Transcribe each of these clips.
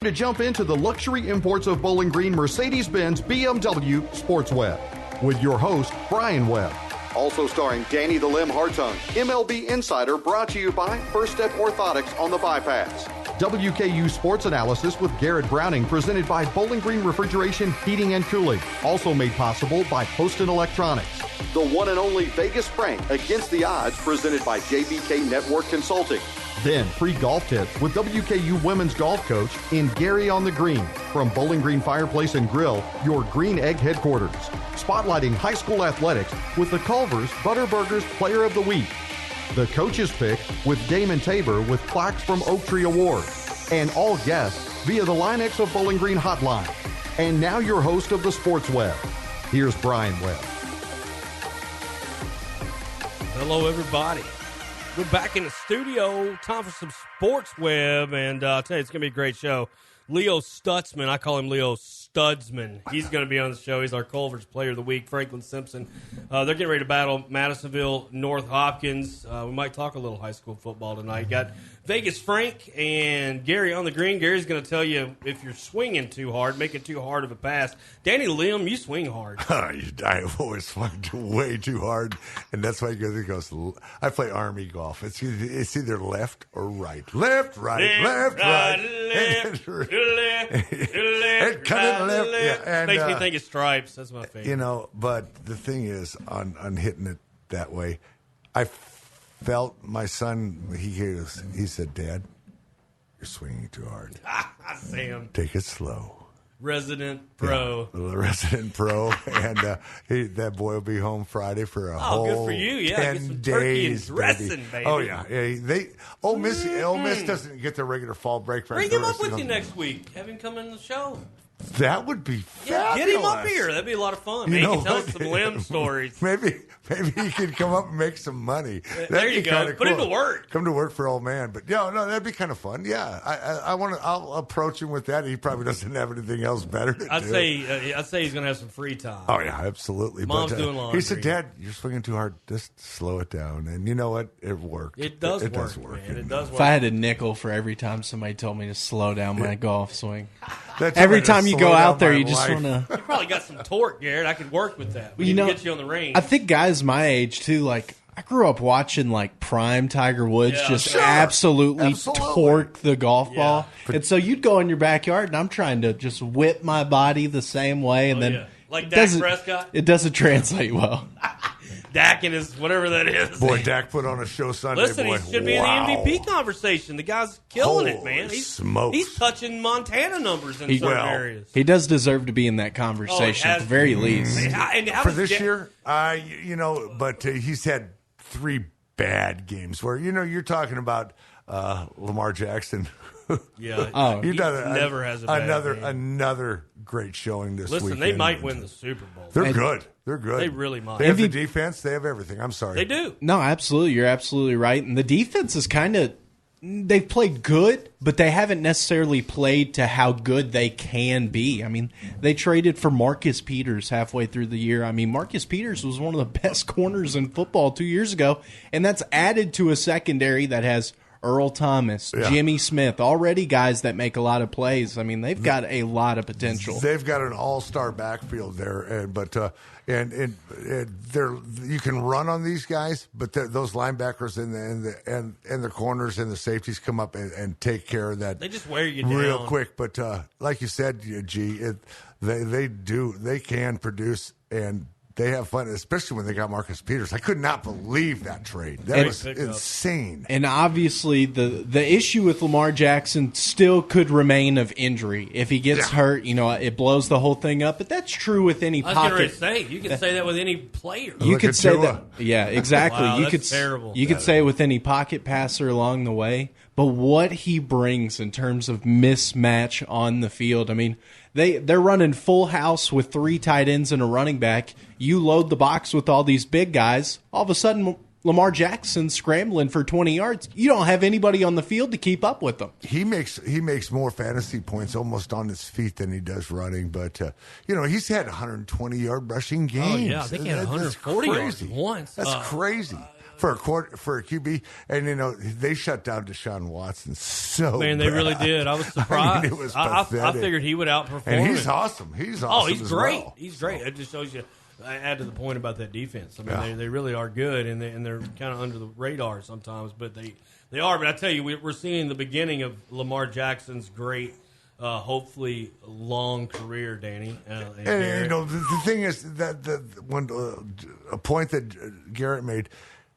To jump into the luxury imports of Bowling Green, Mercedes-Benz, BMW, Sports Webb, with your host, Brian Webb. Also starring Danny the Limb Hartung, MLB Insider, brought to you by First Step Orthotics on the Bypass. WKU Sports Analysis with Garret Browning, presented by Bowling Green Refrigeration, Heating, and Cooling. Also made possible by Poston Electronics. The one and only Vegas Frank Against the Odds, presented by JBK Network Consulting. Then free golf tips with WKU Women's Golf Coach in Gary on the Green. From Bowling Green Fireplace and Grill, your Green Egg headquarters. Spotlighting high school athletics with the Culver's Butterburgers Player of the Week. The Coach's Pick with Damon Tabor with plaques from Oak Tree Awards. And all guests via the LineX of Bowling Green hotline. And now your host of the Sports Web. Here's Brian Webb. Hello, everybody. We're back in the studio. Time for some Sports Web, and I'll tell you, it's going to be a great show. Leo Stutzman, I call him Leo Studsman. He's going to be on the show. He's our Culver's Player of the Week. Franklin Simpson. They're getting ready to battle Madisonville North Hopkins. We might talk a little high school football tonight. Got Vegas Frank and Gary on the green. Gary's going to tell you if you're swinging too hard, making too hard of a pass. Danny Lim, you swing hard. I've always swung way too hard, and that's why it goes. I play Army golf. It's either left or right. Left, right, left, right. Left. Yeah, and, makes me think of Stripes. That's my favorite. You know, but the thing is, on hitting it that way, I felt my son. He said, "Dad, you're swinging too hard. Sam, take it slow." Resident pro. Yeah, resident pro. And that boy will be home Friday for a whole good for you. Yeah, 10 get some days, turkey and dressing, baby. Oh, yeah. Ole Miss doesn't get their regular fall break. Bring him up with you next week. Have him come in the show. That would be fabulous. Yeah, get him up here. That'd be a lot of fun. He can tell us some limb stories. Maybe he could come up and make some money. There you go. Put him to work. Come to work for old man. But no, that'd be kind of fun. Yeah, I'll approach him with that. He probably doesn't have anything else better to do. I'd say he's going to have some free time. Oh yeah, absolutely. Mom's doing laundry. He said, "Dad, you're swinging too hard. Just slow it down." And you know what? It worked. It does work. Man. It does work. If I had a nickel for every time somebody told me to slow down my golf swing, That's every time you go out there, you just want to. You probably got some torque, Garrett. I could work with that. We get you on the range. I think guys my age too. Like I grew up watching like prime Tiger Woods absolutely torque the golf ball, and so you'd go in your backyard, and I'm trying to just whip my body the same way, and then like Dak Prescott. It doesn't translate well. Dak and his whatever that is. Boy, Dak put on a show Sunday. Listen, boy. He should be in the MVP conversation. The guy's killing it, man. Smokes. He's touching Montana numbers in certain areas. He does deserve to be in that conversation at the very least. For this year, but he's had 3 bad games where, you're talking about Lamar Jackson. Yeah. He never has a bad game. Another great showing this week. Listen, they might win the Super Bowl. They're good. They're good. They really might. They have the defense. They have everything. I'm sorry. They do. No, absolutely. You're absolutely right. And the defense is they've played good, but they haven't necessarily played to how good they can be. I mean, they traded for Marcus Peters halfway through the year. I mean, Marcus Peters was one of the best corners in football 2 years ago, and that's added to a secondary that has Earl Thomas, Jimmy Smith, already guys that make a lot of plays. I mean, they've got a lot of potential. They've got an all-star backfield there, and you can run on these guys, but those linebackers and the corners and the safeties come up and take care of that. They just wear you down real quick. But like you said, G, they can produce and. They have fun, especially when they got Marcus Peters. I could not believe that trade. That was insane. And obviously, the issue with Lamar Jackson still could remain of injury. If he gets hurt, it blows the whole thing up. But that's true with any pocket. I was going to say, you can say that with any player. You could say that. Yeah, exactly. Wow, that's terrible. You could say it with any pocket passer along the way. But what he brings in terms of mismatch on the field, I mean, they're running full house with 3 tight ends and a running back. You load the box with all these big guys. All of a sudden, Lamar Jackson's scrambling for 20 yards. You don't have anybody on the field to keep up with them. He makes more fantasy points almost on his feet than he does running. But, he's had 120-yard rushing games. Oh, yeah. I think he had 140 yards once. That's crazy. for a QB, and they shut down Deshaun Watson so Man, they bad. really did. I was surprised. It was I pathetic. figured he would outperform And he's him. awesome. He's Oh, awesome. he's as great. well. He's great. It just shows you. I add to the point about that defense. I mean, they really are good, and they're kind of under the radar sometimes, but they are. But I tell you, we're seeing the beginning of Lamar Jackson's great, hopefully long career, Danny. And the thing is that a point that Garrett made,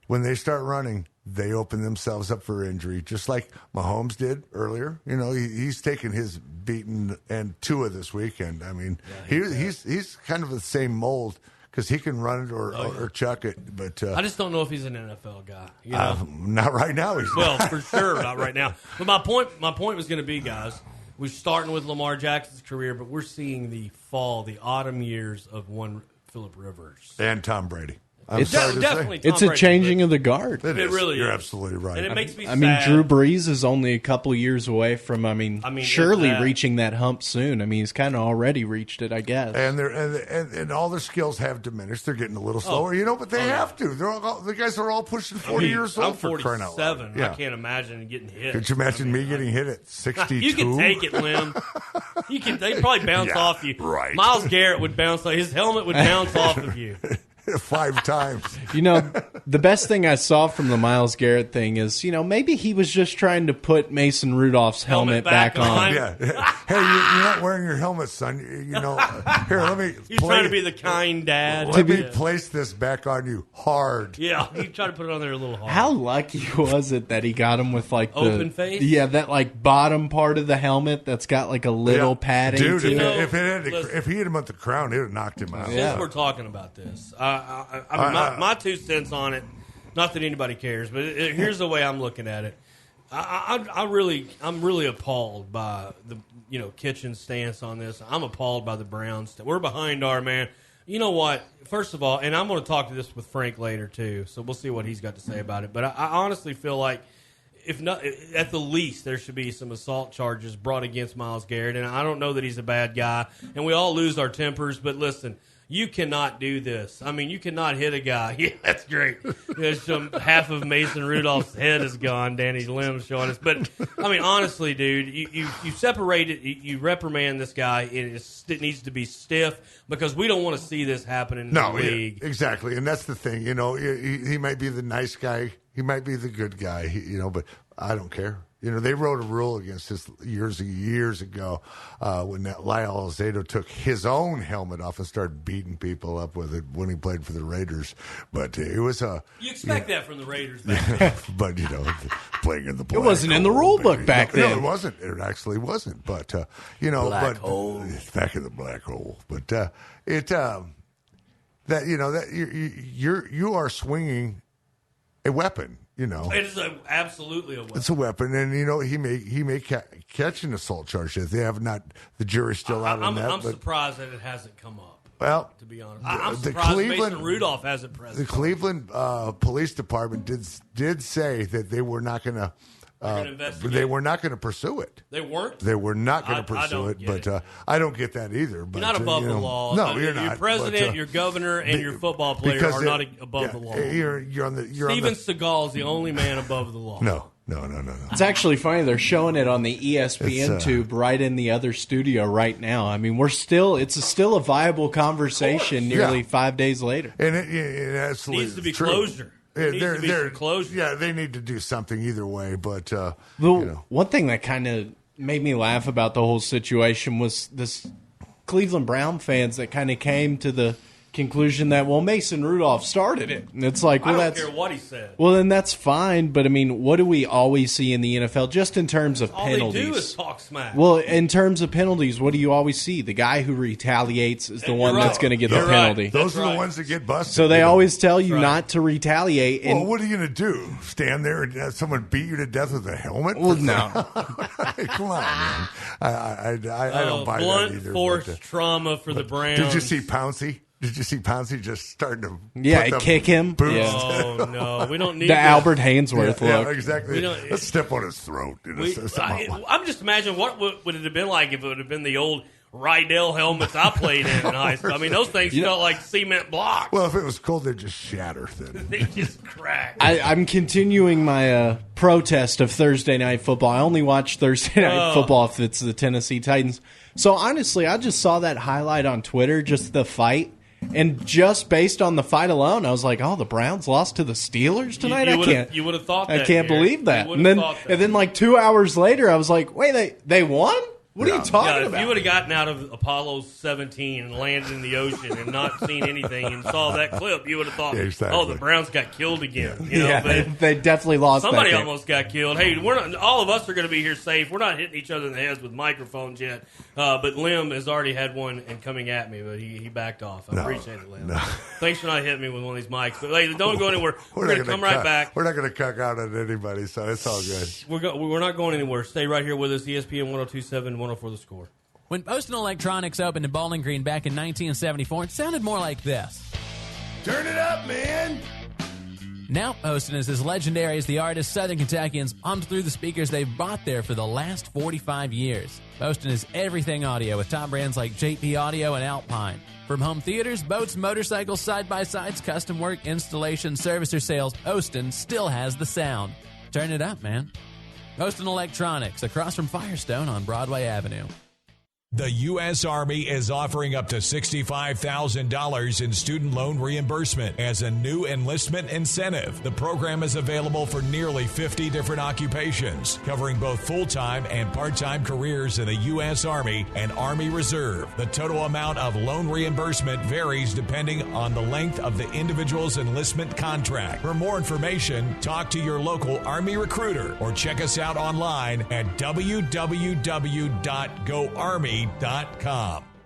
when they start running, they open themselves up for injury, just like Mahomes did earlier. He's taken his beating, and Tua this weekend. I mean, he's kind of the same mold because he can run it or chuck it. But I just don't know if he's an NFL guy. Not right now. Well, for sure, not right now. But my point was going to be, guys, we're starting with Lamar Jackson's career, but we're seeing the autumn years of one Phillip Rivers and Tom Brady. It's definitely Tom It's a Brady, changing of the guard. It really You're is. absolutely right. And it makes me sad. I mean, Drew Brees is only a couple of years away from, surely if that. reaching that hump soon. I mean, he's kind of already reached it, I guess. And and all their skills have diminished. They're getting a little slower, but they have to. The guys are all pushing 40 years old. I'm for crying out 47. loud. Yeah. I can't imagine getting hit. Could you imagine me getting hit at 62? You can take it, Lim. They probably bounce off you. Right. Myles Garrett would bounce. His helmet would bounce off of you. 5 times. The best thing I saw from the Myles Garrett thing is, maybe he was just trying to put Mason Rudolph's helmet back on. Yeah. Hey, you're not wearing your helmet, son. Here, let me. He's trying to be the kind dad. Let me place this back on you hard. Yeah, he tried to put it on there a little hard. How lucky was it that he got him with the open face? Yeah, that bottom part of the helmet that's got a little padding. Dude, to it. if he hit him at the crown, it would have knocked him out. Since we're talking about this, my 2 cents on it. Not that anybody cares, but here's the way I'm looking at it. I'm really appalled by the Kitchen's stance on this. I'm appalled by the Browns. We're behind our man. You know what? First of all, and I'm going to talk to this with Frank later too, so we'll see what he's got to say about it. But I honestly feel like, if not, at the least, there should be some assault charges brought against Myles Garrett. And I don't know that he's a bad guy, and we all lose our tempers. But listen, you cannot do this. I mean, you cannot hit a guy. Yeah, that's great. Half of Mason Rudolph's head is gone. Danny's limbs showing us. But, I mean, honestly, dude, you separate it. You reprimand this guy. It needs to be stiff because we don't want to see this happen in the league. Yeah, exactly. And that's the thing. He might be the nice guy. He might be the good guy, but I don't care. They wrote a rule against this years ago when that Lyle Alzado took his own helmet off and started beating people up with it when he played for the Raiders. But it was you expect that from the Raiders back then. But, playing in the black It wasn't in the rule book back then. No, it wasn't. It actually wasn't. But, Black hole. Back in the black hole. But you are swinging a weapon. It is absolutely a weapon. It's a weapon, and he may catch an assault charge. They have not. The jury's still out on that. I'm surprised that it hasn't come up. Well, to be honest, I'm surprised Mason Rudolph hasn't pressed. The Cleveland Police Department did say that they were not going to. They were not going to pursue it. They weren't? They were not going to pursue it, but I don't get that either. But, you're not above the law. No, you're not. Your president, your governor, and your football player are not above the law. You're on the. Steven Seagal is the only man above the law. No. It's actually funny. They're showing it on the ESPN tube right in the other studio right now. I mean, it's still a viable conversation nearly 5 days later. And it absolutely needs to be true. Closure. They're closure. Yeah, they need to do something either way. But one thing that kind of made me laugh about the whole situation was this Cleveland Brown fans that kind of came to the conclusion that Mason Rudolph started it. And it's like, I don't care what he said. Well, then that's fine. But I mean, what do we always see in the NFL just in terms of penalties? All they do is talk smack. Well, in terms of penalties, what do you always see? The guy who retaliates is the one that's going to get the penalty. Right. Those are the ones that get busted. So they always tell you not to retaliate. Well, what are you going to do? Stand there and have someone beat you to death with a helmet? Well, no. Come on, man. I don't buy that either. Blunt force trauma for the Browns. Did you see Pouncey? Did you see Pouncey just starting to kick him? Yeah. Oh, no. We don't need the Albert Hainsworth look. Yeah, exactly. Let's step on his throat. I'm just imagining what would it have been like if it would have been the old Rydell helmets I played in high school. I mean, those things felt like cement blocks. Well, if it was cold, they'd just shatter. Then They just crack. I'm continuing my protest of Thursday Night Football. I only watch Thursday Night Football if it's the Tennessee Titans. So, honestly, I just saw that highlight on Twitter, just the fight. And just based on the fight alone, I was like, "Oh, the Browns lost to the Steelers tonight." You would have thought that. I can't believe that. And then, like 2 hours later, I was like, "Wait, they won? What are you talking about?" If you would have gotten out of Apollo 17 and landed in the ocean and not seen anything and saw that clip, you would have thought, "Oh, the Browns got killed again." You know, but they definitely lost. Somebody almost got killed. Hey, we're not. All of us are going to be here safe. We're not hitting each other in the heads with microphones yet. But Lim has already had one and coming at me, but he backed off. I appreciate it, Lim. Thanks for not hitting me with one of these mics. But hey, don't go anywhere. We're going to come right back. We're not going to cuck out at anybody, so it's all good. We're not going anywhere. Stay right here with us. ESPN 102.7, 104 The Score. When Poston Electronics opened in Bowling Green back in 1974, it sounded more like this. Turn it up, man! Now Poston is as legendary as the artists Southern Kentuckians hummed through the speakers they've bought there for the last 45 years. Poston is everything audio with top brands like JP Audio and Alpine. From home theaters, boats, motorcycles, side-by-sides, custom work, installation, service, or sales, Poston still has the sound. Turn it up, man. Poston Electronics, across from Firestone on Broadway Avenue. The U.S. Army is offering up to $65,000 in student loan reimbursement as a new enlistment incentive. The program is available for nearly 50 different occupations, covering both full-time and part-time careers in the U.S. Army and Army Reserve. The total amount of loan reimbursement varies depending on the length of the individual's enlistment contract. For more information, talk to your local Army recruiter or check us out online at www.goarmy.com.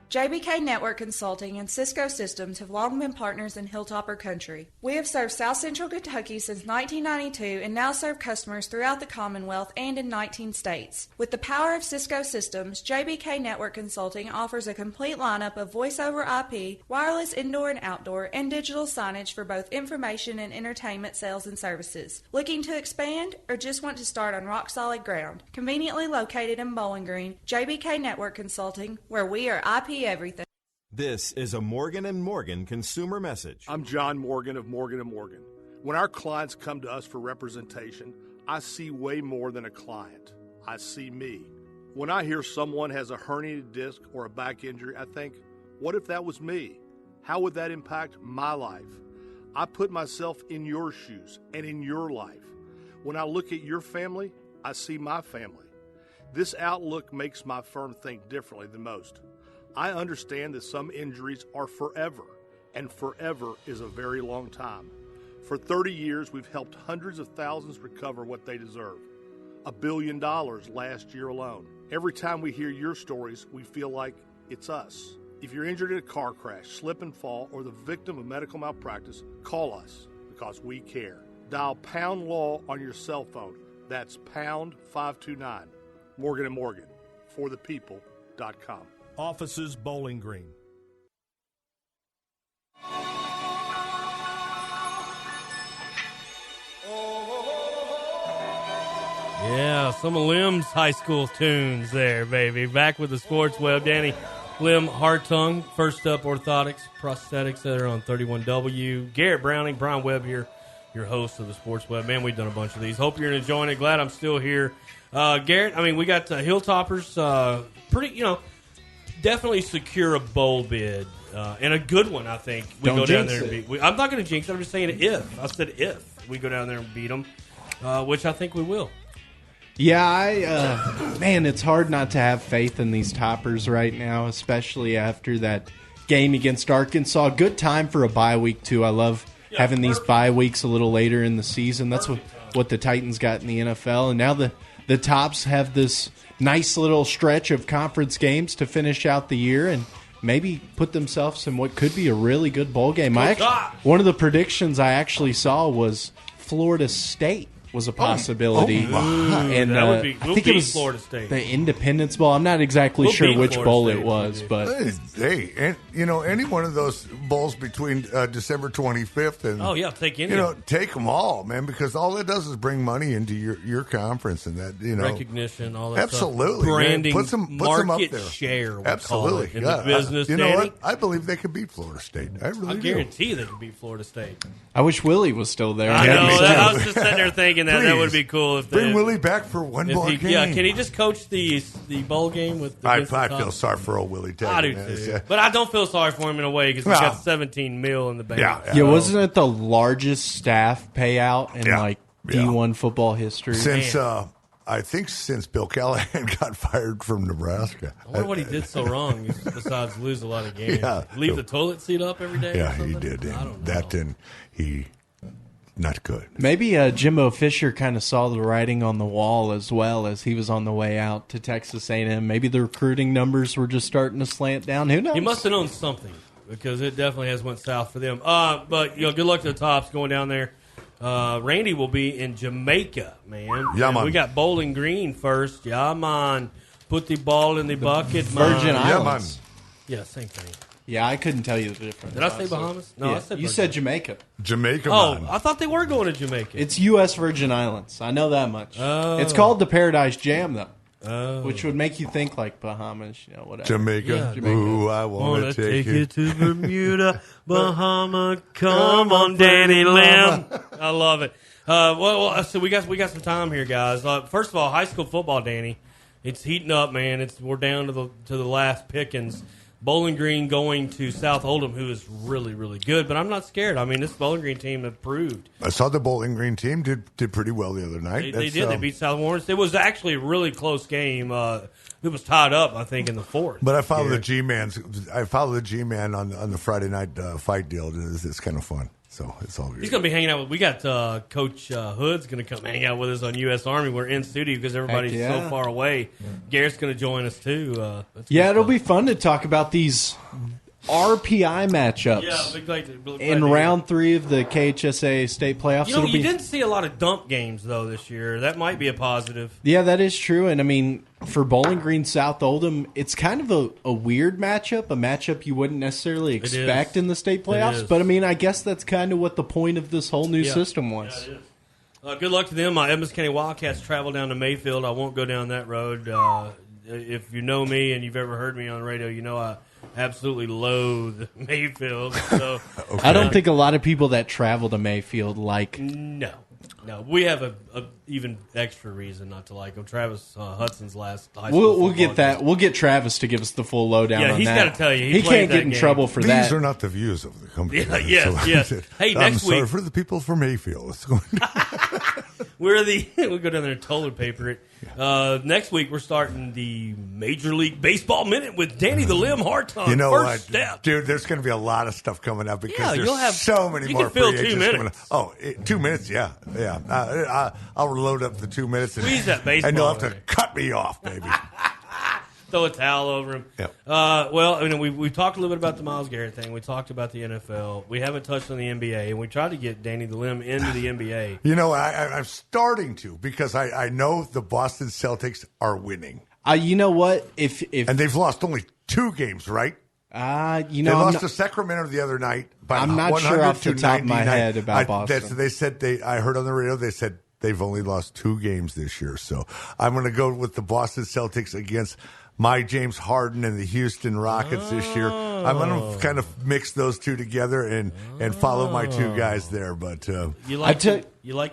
JBK Network Consulting and Cisco Systems have long been partners in Hilltopper Country. We have served South Central Kentucky since 1992 and now serve customers throughout the Commonwealth and in 19 states. With the power of Cisco Systems, JBK Network Consulting offers a complete lineup of voice-over IP, wireless indoor and outdoor, and digital signage for both information and entertainment sales and services. Looking to expand or just want to start on rock-solid ground? Conveniently located in Bowling Green, JBK Network Consulting, where we are IP everything. This is a Morgan & Morgan consumer message. I'm John Morgan of Morgan & Morgan. When our clients come to us for representation, I see way more than a client. I see me. When I hear someone has a herniated disc or a back injury, I think, what if that was me? How would that impact my life? I put myself in your shoes and in your life. When I look at your family, I see my family. This outlook makes my firm think differently than most. I understand that some injuries are forever, and forever is a very long time. For 30 years, we've helped hundreds of thousands recover what they deserve. $1 billion last year alone. Every time we hear your stories, we feel like it's us. If you're injured in a car crash, slip and fall, or the victim of medical malpractice, call us because we care. Dial pound law on your cell phone. That's pound 529. Morgan & Morgan, forthepeople.com. Offices Bowling Green. Yeah, some of Lim's high school tunes there, baby. Back with the Sports Web. Danny, Lim, Hartung, First Up Orthotics, Prosthetics that are on 31W. Garret Browning, Brian Webb here, your host of the Sports Web. Man, we've done a bunch of these. Hope you're enjoying it. Glad I'm still here. Garret, I mean, we got Hilltoppers, pretty, definitely secure a bowl bid, and a good one, I think. We Don't go down jinx there and beat. I'm not going to jinx it. I'm just saying if. I said if we go down there and beat them, which I think we will. Yeah, man, it's hard not to have faith in these toppers right now, especially after that game against Arkansas. Good time for a bye week, too. I love having these bye weeks a little later in the season. That's what the Titans got in the NFL. And now the Tops have this nice little stretch of conference games to finish out the year and maybe put themselves in what could be a really good bowl game. One of the predictions I actually saw was Florida State was a possibility. And that would be, I think it was Florida State. The Independence Bowl. I'm not exactly sure which Florida bowl State it was, but hey, and any one of those bowls between December 25th and take any. Take them all, man, because all it does is bring money into your conference and that recognition, all that absolutely stuff. Branding, puts them market up there. share. Absolutely, in the business. You know what? I believe they could beat Florida State. I guarantee they could beat Florida State. I wish Willie was still there. I know. I was just sitting there thinking that would be cool if bring Willie back for one more game. Yeah, can he just coach the bowl game with? I feel sorry for old Willie Taggart. I do too, but I don't feel sorry for him in a way because he's got $17 million in the bank. Yeah, wasn't it the largest staff payout in D1 football history? Since Bill Callahan got fired from Nebraska. I wonder what he did so wrong besides lose a lot of games. Leave the toilet seat up every day? Yeah, he did. I don't know. That and he not good. Maybe Jimbo Fisher kind of saw the writing on the wall as well as he was on the way out to Texas A&M. Maybe the recruiting numbers were just starting to slant down. Who knows? He must have known something because it definitely has went south for them. But good luck to the Tops going down there. Randy will be in Jamaica, man. Yeah, man. We got Bowling Green first. Yeah, man. Put the ball in the bucket, Virgin man. Islands. Yeah, same thing. Yeah, I couldn't tell you the difference. Did I say Bahamas? No, I said you said Jamaica. Jamaica, man. I thought they were going to Jamaica. It's U.S. Virgin Islands. I know that much. Oh. It's called the Paradise Jam, though, which would make you think like Bahamas, whatever. Jamaica. Jamaica. Ooh, I want to take you to Bermuda, Bahama. Come on, Danny Lim. I love it. So we got some time here, guys. First of all, high school football, Danny. It's heating up, man. We're down to the last pickings. Bowling Green going to South Oldham, who is really, really good, but I'm not scared. I mean, this Bowling Green team improved. I saw the Bowling Green team did pretty well the other night. They did. They beat South Lawrence. It was actually a really close game. It was tied up, I think, in the fourth. But I follow the G-Man's. I follow the G-Man on the Friday night fight deal. It's kind of fun. So it's all good. He's going to be hanging out with. We got Coach Hood's going to come hang out with us on U.S. Army. We're in studio because everybody's so far away. Garrett's going to join us too. It'll be fun to talk about these RPI matchups. In round 3 of the KHSA state playoffs. You didn't see a lot of dump games though this year. That might be a positive. Yeah, that is true. And I mean, for Bowling Green South Oldham, it's kind of a weird matchup, a matchup you wouldn't necessarily expect in the state playoffs. But I mean, I guess that's kind of what the point of this whole new system was. Yeah, it is. Good luck to them. Evans County Wildcats travel down to Mayfield. I won't go down that road. If you know me and you've ever heard me on the radio, you know I absolutely loathe Mayfield. So I don't think a lot of people that travel to Mayfield like. No, we have a even extra reason not to like him. Travis Hudson's last high school. We'll get that. We'll get Travis to give us the full lowdown on that. Yeah, he's got to tell you. He can't get in trouble for that. These are not the views of the company. Yes. Hey, next week. I'm sorry for the people from Mayfield. We'll go down there and toilet paper it. Next week, we're starting the Major League Baseball Minute with Danny the Limb Hartung. You know First step. Dude, there's going to be a lot of stuff coming up because you'll have so many more free agents 2 minutes. coming up. 2 minutes, yeah. I'll load up the 2 minutes. Squeeze that baseball. And you'll have to cut me off, baby. Throw a towel over him. Yep. We talked a little bit about the Myles Garrett thing. We talked about the NFL. We haven't touched on the NBA, and we tried to get Danny the Limb into the NBA. You know, I'm starting to because I know the Boston Celtics are winning. You know what? And they've lost only 2 games, right? They lost to Sacramento the other night. I'm not sure off the top of my head about Boston. I heard on the radio they said they've only lost 2 games this year. So I'm going to go with the Boston Celtics against my James Harden and the Houston Rockets this year. I'm going to kind of mix those two together and follow my 2 guys there. But you liking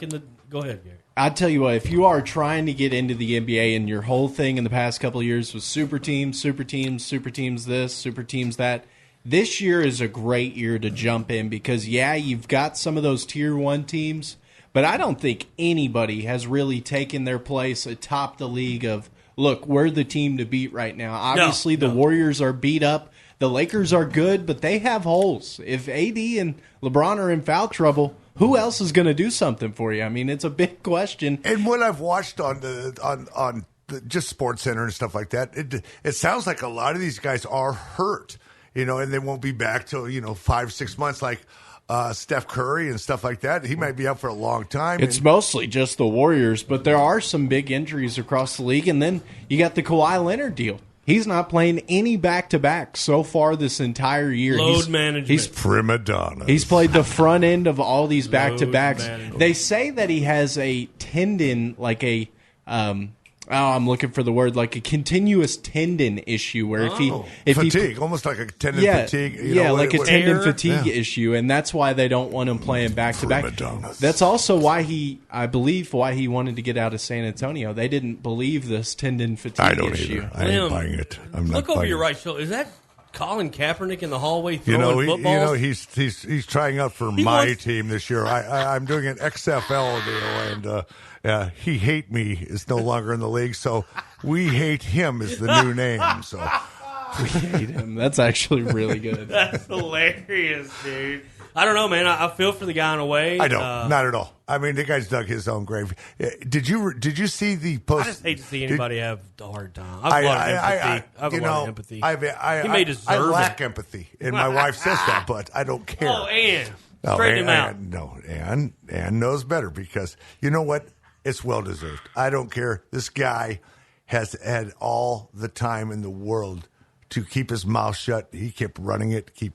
the? Go ahead, Gary. I tell you what, if you are trying to get into the NBA and your whole thing in the past couple of years was super teams this, super teams that, this year is a great year to jump in because, you've got some of those Tier 1 teams, but I don't think anybody has really taken their place atop the league of, look, we're the team to beat right now. Obviously, the Warriors are beat up. The Lakers are good, but they have holes. If AD and LeBron are in foul trouble, who else is going to do something for you? I mean, it's a big question. And what I've watched on just Sports Center and stuff like that, it sounds like a lot of these guys are hurt, and they won't be back till 5-6 months. Like Steph Curry and stuff like that. He might be out for a long time. It's mostly just the Warriors, but there are some big injuries across the league. And then you got the Kawhi Leonard deal. He's not playing any back-to-back so far this entire year. Load management. He's prima donna. He's played the front end of all these back-to-backs. They say that he has a tendon, like a I'm looking for the word, like a continuous tendon issue where if fatigue, almost like a tendon fatigue. Like a tendon fatigue issue, and that's why they don't want him playing back-to-back. That's also why I believe why he wanted to get out of San Antonio. They didn't believe this tendon fatigue issue. Either. I ain't buying it. I'm not look over buying your it. right shoulder. Is that Colin Kaepernick in the hallway throwing footballs? He's trying out for my team this year. I'm doing an XFL deal, and he hate me is no longer in the league, so we hate him is the new name. So we hate him. That's actually really good. That's hilarious, dude. I don't know, man. I feel for the guy in a way. I don't. Not at all. I mean, the guy's dug his own grave. Did you see the post? I just hate to see anybody have a hard time. I have a lot of empathy. He may deserve I lack empathy, and my wife says that, but I don't care. Oh, Ann. Straighten him out. No, Ann knows better because you know what? It's well-deserved. I don't care. This guy has had all the time in the world to keep his mouth shut. He kept running it. He's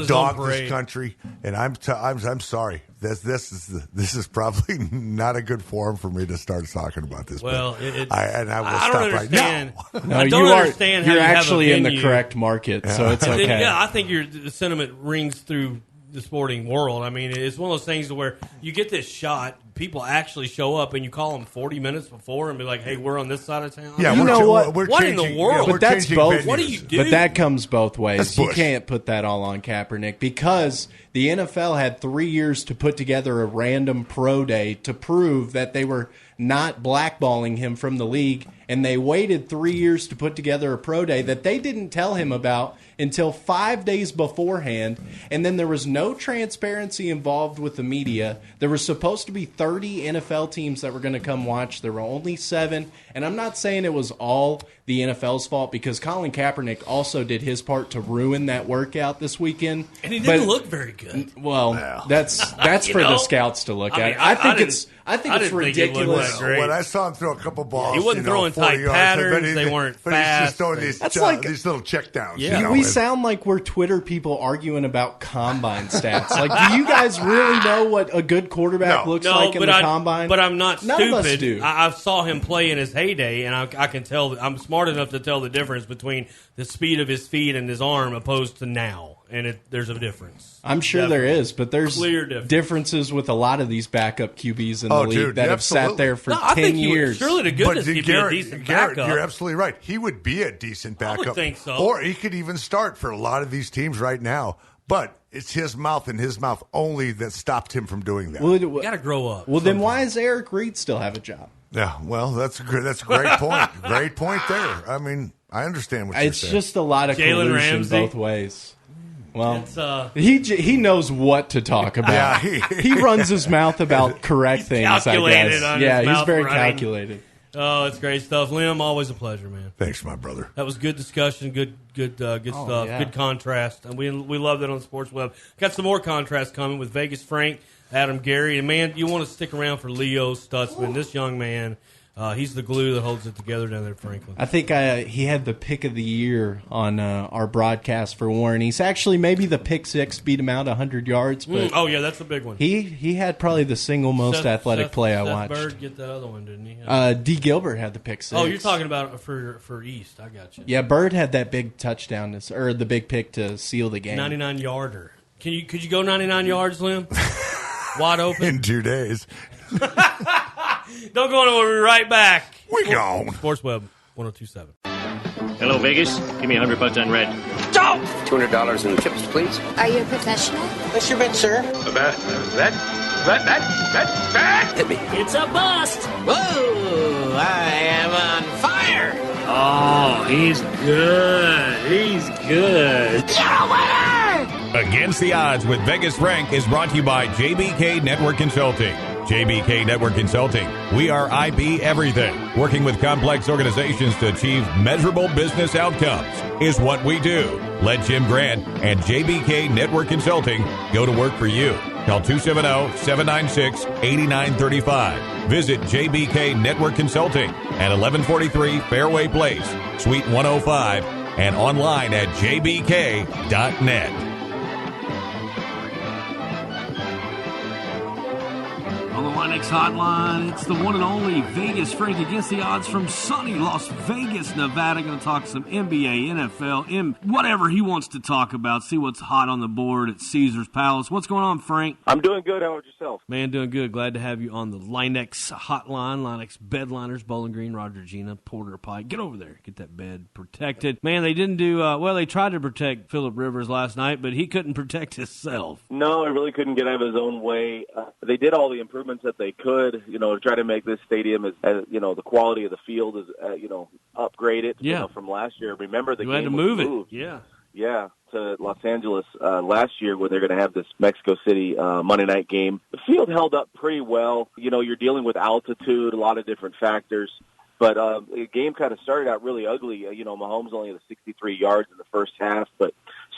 dogged this country, and I'm sorry. This is probably not a good forum for me to start talking about this. Well, I will stop right now. No, I don't understand how you're you actually have a in the venue. correct market, so it's okay. Then, I think the sentiment rings through the sporting world. I mean, it's one of those things where you get this shot, people actually show up, and you call them 40 minutes before and be like, "Hey, we're on this side of town." Yeah, you know what? What in the world? But that's both. Venues. What do you do? But that comes both ways. That's You Bush. can't put that all on Kaepernick because the NFL had 3 years to put together a random pro day to prove that they were not blackballing him from the league, and they waited 3 years to put together a pro day that they didn't tell him about until 5 days beforehand, and then there was no transparency involved with the media. There was supposed to be 30 NFL teams that were going to come watch. There were only 7, and I'm not saying it was all the NFL's fault because Colin Kaepernick also did his part to ruin that workout this weekend. And he didn't look very good. Well, that's for the scouts to look at. I think it's ridiculous. When I saw him throw a couple balls, he wasn't throwing 40 tight yards, patterns. They weren't but fast. He's just throwing these little checkdowns. Yeah. We sound like we're Twitter people arguing about combine stats. Like, do you guys really know what a good quarterback looks like in the combine? But I'm not None stupid. of us do. I saw him play in his heyday, and I can tell. I'm smart enough to tell the difference between the speed of his feet and his arm opposed to now. And there's a difference. I'm sure there is, but there's clear difference. Differences with a lot of these backup QBs in the league that have sat there for 10 I think years. Surely to goodness he'd be a decent backup. You're absolutely right. He would be a decent backup. I would think so. Or he could even start for a lot of these teams right now. But it's his mouth and his mouth only that stopped him from doing that. You got to grow up. Well, then why does Eric Reed still have a job? Yeah, well, that's a great point. Great point there. I mean, I understand what you're saying. It's just a lot of Jalen collusion Ramsey. both ways. Well, he knows what to talk about. He runs his mouth about correct things, I guess. He's very calculated. Oh, it's great stuff. Liam, always a pleasure, man. Thanks, my brother. That was good discussion, good stuff, yeah. good contrast. And we love that on Sports Web. Got some more contrast coming with Vegas Frank, Adam Gary. And, man, you want to stick around for Leo Stutzman. This young man, he's the glue that holds it together down there at Franklin. I think he had the pick of the year on our broadcast for Warren. He's actually maybe the pick six beat him out 100 yards. But oh, yeah, that's a big one. He had probably the single most athletic play I watched. Bird get that other one, didn't he? D. Gilbert had the pick six. Oh, you're talking about for East. I got you. Yeah, Bird had that big touchdown, or the big pick to seal the game. 99-yarder. Could you go 99 yards, Lim? Wide open? In 2 days. Don't go anywhere. We'll be right back. We gone. Sports Web 1027. Hello, Vegas. Give me $100 on red. $200 in chips, please. Are you a professional? What's your bet, sir? Bet. Hit me. It's a bust. Whoa! I am on fire. Oh, he's good. He's good. You're a winner! Against the Odds with Vegas Frank is brought to you by JBK Network Consulting. JBK Network Consulting. We are IB Everything. Working with complex organizations to achieve measurable business outcomes is what we do. Let Jim Grant and JBK Network Consulting go to work for you. Call 270-796-8935. Visit JBK Network Consulting at 1143 Fairway Place, Suite 105, and online at jbk.net. On the Linux Hotline, it's the one and only Vegas Frank against the odds from sunny Las Vegas, Nevada. Going to talk some NBA, NFL, whatever he wants to talk about. See what's hot on the board at Caesars Palace. What's going on, Frank? I'm doing good. How about yourself? Man, doing good. Glad to have you on the Linux Hotline. Linux Bedliners, Bowling Green, Roger Gina, Porter Pike. Get over there. Get that bed protected. Man, they didn't do, they tried to protect Phillip Rivers last night, but he couldn't protect himself. No, he really couldn't get out of his own way. They did all the improvements that they could, to try to make this stadium as the quality of the field is, upgraded from last year. Remember, the game had to was move moved. it. Yeah, to Los Angeles last year where they're going to have this Mexico City Monday night game. The field held up pretty well. You're dealing with altitude, a lot of different factors. But the game kind of started out really ugly. Mahomes only had 63 yards in the first half, but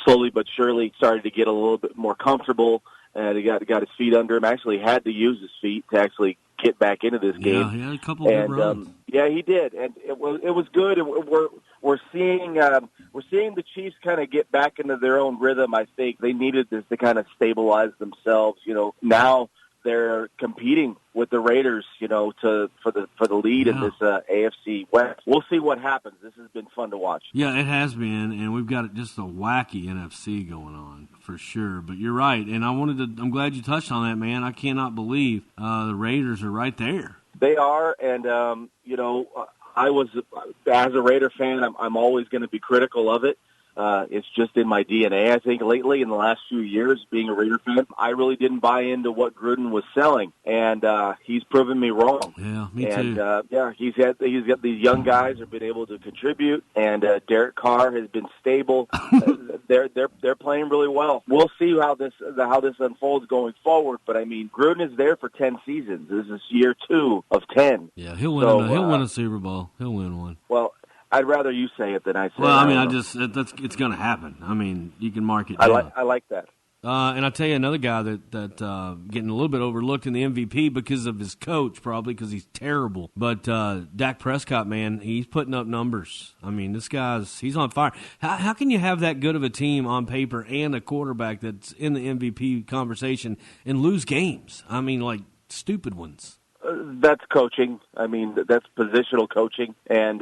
slowly but surely started to get a little bit more comfortable. He got his feet under him. Actually had to use his feet to actually get back into this game. Yeah, he had a couple of good runs. Yeah, he did, and it was good. And we're seeing the Chiefs kind of get back into their own rhythm. I think they needed this to kind of stabilize themselves. Now they're competing with the Raiders, for the lead in this AFC West. We'll see what happens. This has been fun to watch. Yeah, it has been, and we've got just a wacky NFC going on for sure. But you're right, and I'm glad you touched on that, man. I cannot believe the Raiders are right there. They are, and I was, as a Raider fan, I'm always going to be critical of it. It's just in my DNA. I think lately, in the last few years, being a Raider fan, I really didn't buy into what Gruden was selling, and he's proven me wrong. Yeah, me and, too. He's got these young guys have been able to contribute, and Derek Carr has been stable. They're playing really well. We'll see how this unfolds going forward. But I mean, Gruden is there for 10 seasons. This is year 2 of 10. Yeah, he'll win a Super Bowl. He'll win one. Well, I'd rather you say it than I say it. Well, I mean, it's going to happen. I mean, you can mark it down. I like that. And I'll tell you another guy that getting a little bit overlooked in the MVP because of his coach, probably because he's terrible. But Dak Prescott, man, he's putting up numbers. I mean, he's on fire. How can you have that good of a team on paper and a quarterback that's in the MVP conversation and lose games? I mean, like stupid ones. That's coaching. I mean, that's positional coaching, and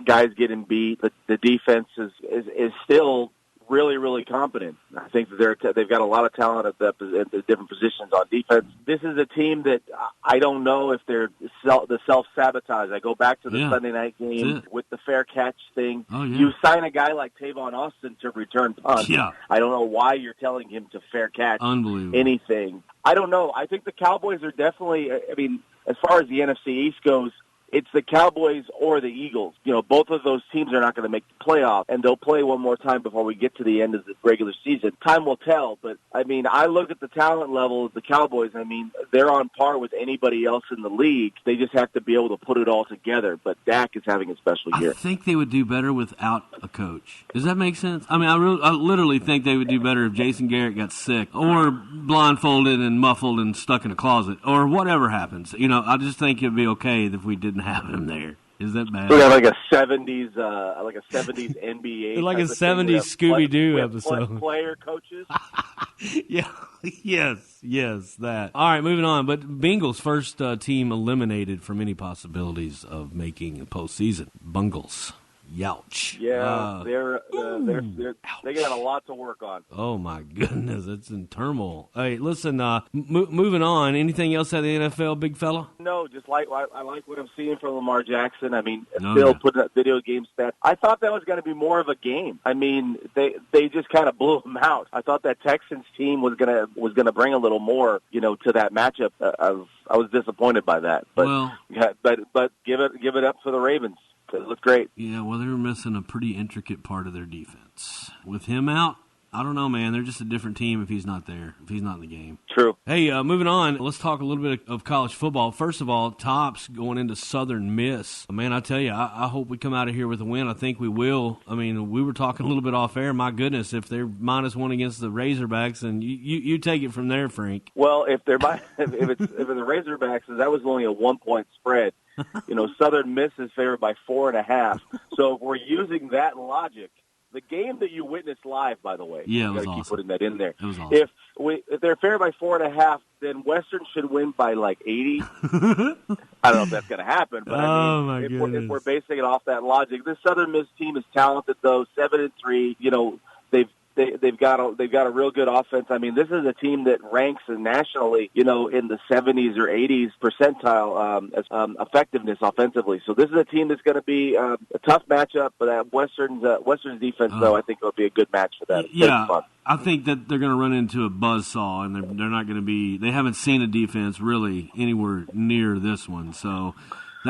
guys getting beat. The defense is still really, really competent. I think they've got a lot of talent at the different positions on defense. This is a team that I don't know if they're the self-sabotage. I go back to the Sunday night game with the fair catch thing. Oh, yeah. You sign a guy like Tavon Austin to return punts. Yeah. I don't know why you're telling him to fair catch anything. I don't know. I think the Cowboys are definitely, as far as the NFC East goes, it's the Cowboys or the Eagles. Both of those teams are not going to make the playoff, and they'll play one more time before we get to the end of the regular season. Time will tell, but, I look at the talent level of the Cowboys. They're on par with anybody else in the league. They just have to be able to put it all together, but Dak is having a special year. I think they would do better without a coach. Does that make sense? I literally think they would do better if Jason Garrett got sick or blindfolded and muffled and stuck in a closet or whatever happens. I just think it would be okay if we didn't have him there. Is that bad? We have like a 70s NBA, like a 70s Scooby-Doo episode. Player coaches. Yeah, yes, that. All right, moving on. But Bengals first team eliminated from any possibilities of making a postseason. Bungles. Youch. Yeah, they got a lot to work on. Oh my goodness, it's in turmoil. Hey, listen, moving on. Anything else out of the NFL, big fella? No, just I like what I'm seeing from Lamar Jackson. Putting up video game stats. I thought that was going to be more of a game. They just kind of blew him out. I thought that Texans team was gonna bring a little more, to that matchup. I was disappointed by that, but give it up for the Ravens. It looked great. Yeah, well, they were missing a pretty intricate part of their defense. With him out, I don't know, man. They're just a different team if he's not there, if he's not in the game. True. Hey, moving on, let's talk a little bit of college football. First of all, Tops going into Southern Miss. Man, I tell you, I hope we come out of here with a win. I think we will. I mean, we were talking a little bit off air. My goodness, if they're -1 against the Razorbacks, and you take it from there, Frank. Well, if it's the Razorbacks, that was only a 1-point spread. Southern Miss is favored by 4.5. So if we're using that logic, the game that you witnessed live, by the way, yeah, you got to keep putting that in there. It was awesome. If they're favored by 4.5, then Western should win by like 80. I don't know if that's going to happen, but if we're basing it off that logic, this Southern Miss team is talented though. 7-3. They've got a real good offense. I mean, this is a team that ranks nationally, in the 70s or 80s percentile as effectiveness offensively. So this is a team that's going to be a tough matchup. But that Western's defense, though, I think will be a good match for that. Yeah, I think that they're going to run into a buzzsaw, and they're not going to be. They haven't seen a defense really anywhere near this one. So.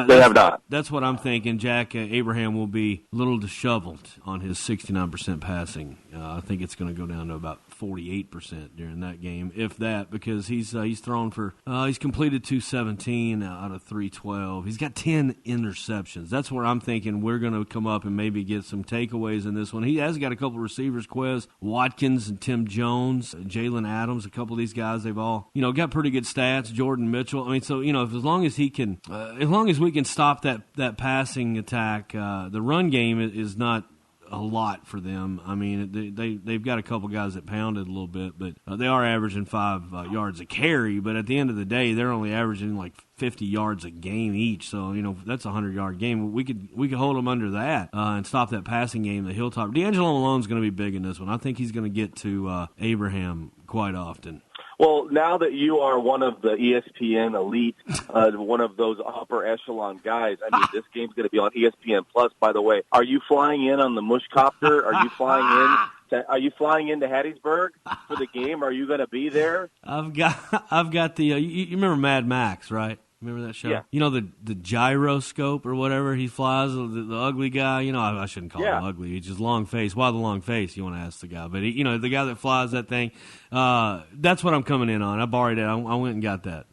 They have not. That's what I'm thinking. Jack Abraham will be a little disheveled on his 69% passing. I think it's going to go down to about 48% during that game, if that, because he's thrown for he's completed 217 out of 312. He's got 10 interceptions. That's where I'm thinking we're going to come up and maybe get some takeaways in this one. He has got a couple receivers, Quez Watkins and Tim Jones, Jalen Adams. A couple of these guys, they've all got pretty good stats. Jordan Mitchell. I mean, so as long as he can, as long as we can stop that passing attack, the run game is not a lot for them. I mean, they've got a couple guys that pounded a little bit, but they are averaging 5 yards a carry. But at the end of the day, they're only averaging like 50 yards a game each. So that's a 100-yard game. We could hold them under that and stop that passing game. The Hilltop. D'Angelo Malone's going to be big in this one. I think he's going to get to Abraham quite often. Well, now that you are one of the ESPN elite, one of those upper echelon guys, I mean, this game's going to be on ESPN Plus. By the way, are you flying in on the Mush Copter? Are you flying into Hattiesburg for the game? Are you going to be there? I've got the. You remember Mad Max, right? Remember that show? Yeah. The gyroscope or whatever he flies, the ugly guy. I shouldn't call him ugly. He's just long face. Why the long face? You want to ask the guy. But, the guy that flies that thing, that's what I'm coming in on. I borrowed it. I went and got that.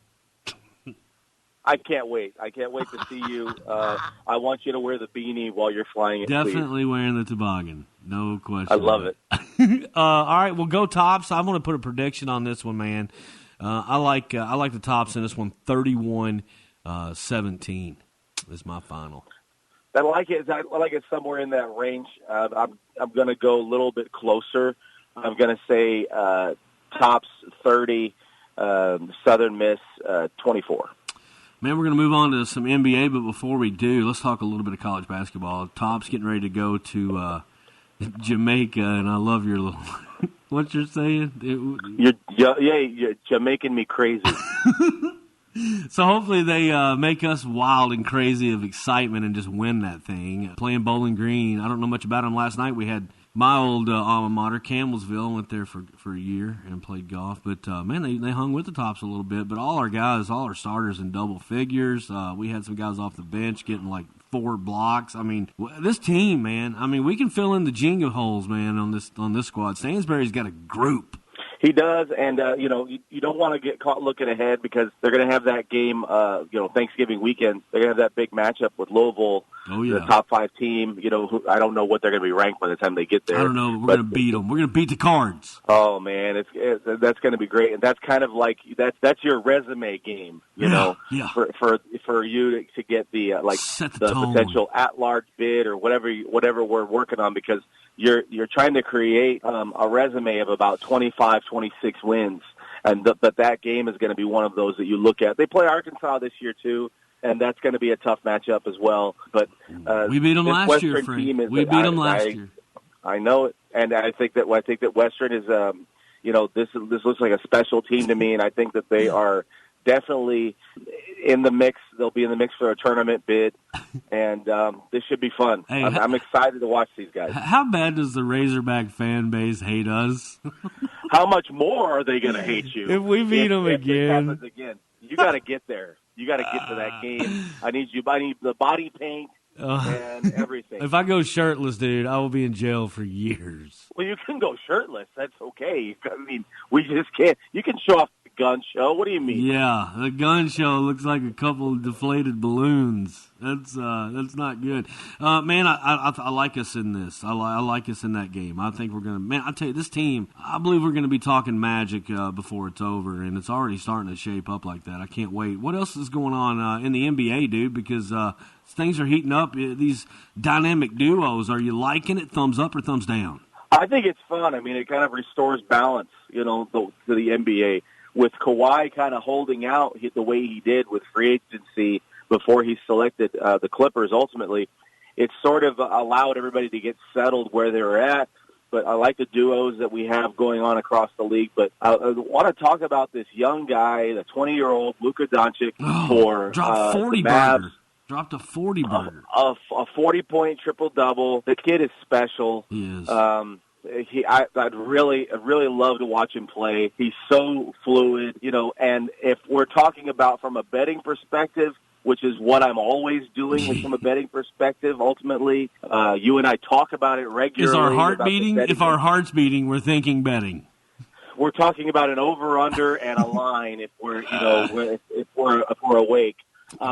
I can't wait. I can't wait to see you. I want you to wear the beanie while you're flying it. Definitely wearing the toboggan. No question. I love it. All right, well, go Tops. I'm going to put a prediction on this one, man. I like the Tops in this one. 31-17 is my final. I like it. I like it somewhere in that range. I'm going to go a little bit closer. I'm going to say Tops 30, Southern Miss 24. Man, we're going to move on to some NBA, but before we do, let's talk a little bit of college basketball. Tops getting ready to go to Jamaica, and I love your little. What you're saying? You're making me crazy. So hopefully they make us wild and crazy of excitement and just win that thing. Playing Bowling Green, I don't know much about them. Last night we had my old alma mater, Campbellsville. Went there for a year and played golf. But, man, they hung with the Tops a little bit. But all our starters in double figures. We had some guys off the bench getting like 4 blocks. I mean, this team, man, we can fill in the Jenga holes, man, on this squad. Stansbury's got a group. He does, and you don't want to get caught looking ahead because they're going to have that game, Thanksgiving weekend. They're going to have that big matchup with Louisville, the top 5 team. Who, I don't know what they're going to be ranked by the time they get there. I don't know. We're going to beat them. We're going to beat the Cards. Oh man, that's going to be great, and that's kind of like that's your resume game, for you to get the potential at-large bid or whatever we're working on because. You're trying to create a resume of about 25, 26 wins, but that game is going to be one of those that you look at. They play Arkansas this year too, and that's going to be a tough matchup as well. But we beat them last year, Frank. We beat them last year. I know it, and I think that Western is, this looks like a special team to me, and I think that they are definitely in the mix. They'll be in the mix for a tournament bid, and this should be fun. Hey, I'm excited to watch these guys. How bad does the Razorback fan base hate us? How much more are they going to hate you? If we beat them again. If this happens again, you got to get there. You got to get to that game. I need the body paint. and everything. If I go shirtless, dude, I will be in jail for years. Well, you can go shirtless. That's okay. I mean, we just can't. You can show off the gun show. What do you mean? Yeah, the gun show looks like a couple of deflated balloons. That's not good. Man, I like us in this. I like us in that game. I think we're going to, man, I tell you, this team, I believe we're going to be talking magic before it's over, and it's already starting to shape up like that. I can't wait. What else is going on in the NBA, dude? Because things are heating up. These dynamic duos, are you liking it? Thumbs up or thumbs down? I think it's fun. I mean, it kind of restores balance, to the NBA. With Kawhi kind of holding out the way he did with free agency before he selected the Clippers ultimately, it sort of allowed everybody to get settled where they were at. But I like the duos that we have going on across the league. But I want to talk about this young guy, the 20-year-old Luka Doncic dropped 40 the Mavs. burger. Dropped a 40 burger. A 40-point triple-double. The kid is special. He is. I'd really love to watch him play. He's so fluid, and if we're talking about from a betting perspective, which is what I'm always doing from a betting perspective, ultimately, you and I talk about it regularly. Is our heart beating? If our heart's beating, we're thinking betting. We're talking about an over/under and a line if we're, if we're awake.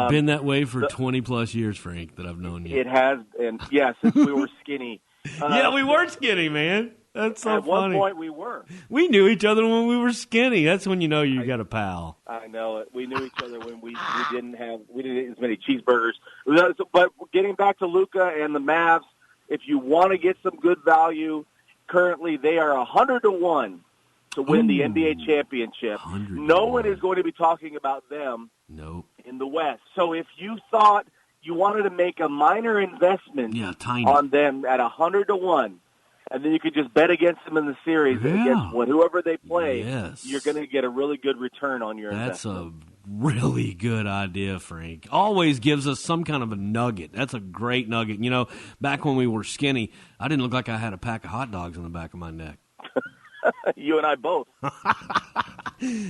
Been that way for 20-plus years, Frank, that I've known you. It has, and since we were skinny. Yeah, we were skinny, man. That's so funny. At one point, we were. We knew each other when we were skinny. That's when you know you got a pal. I know it. We knew each other when we didn't eat as many cheeseburgers. But getting back to Luka and the Mavs, if you want to get some good value, currently they are 100-1 to win the NBA championship. No one is going to be talking about them in the West. So if you thought you wanted to make a minor investment on them at 100-1, and then you could just bet against them in the series against whoever they play, you're going to get a really good return on your investment. That's a really good idea, Frank. Always gives us some kind of a nugget. That's a great nugget. Back when we were skinny, I didn't look like I had a pack of hot dogs on the back of my neck. You and I both.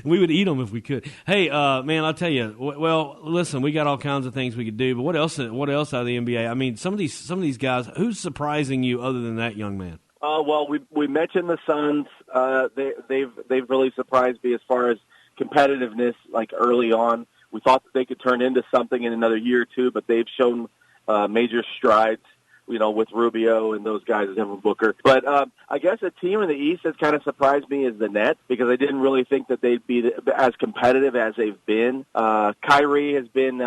We would eat them if we could. Hey, man, I'll tell you. Well, listen, we got all kinds of things we could do, but what else out of the NBA? I mean, some of these guys. Who's surprising you other than that young man? Well, we mentioned the Suns. They've really surprised me as far as competitiveness. Like early on, we thought that they could turn into something in another year or two, but they've shown major strides. With Rubio and those guys, Devin Booker. But I guess a team in the East that's kind of surprised me is the Nets because I didn't really think that they'd be as competitive as they've been. Kyrie has been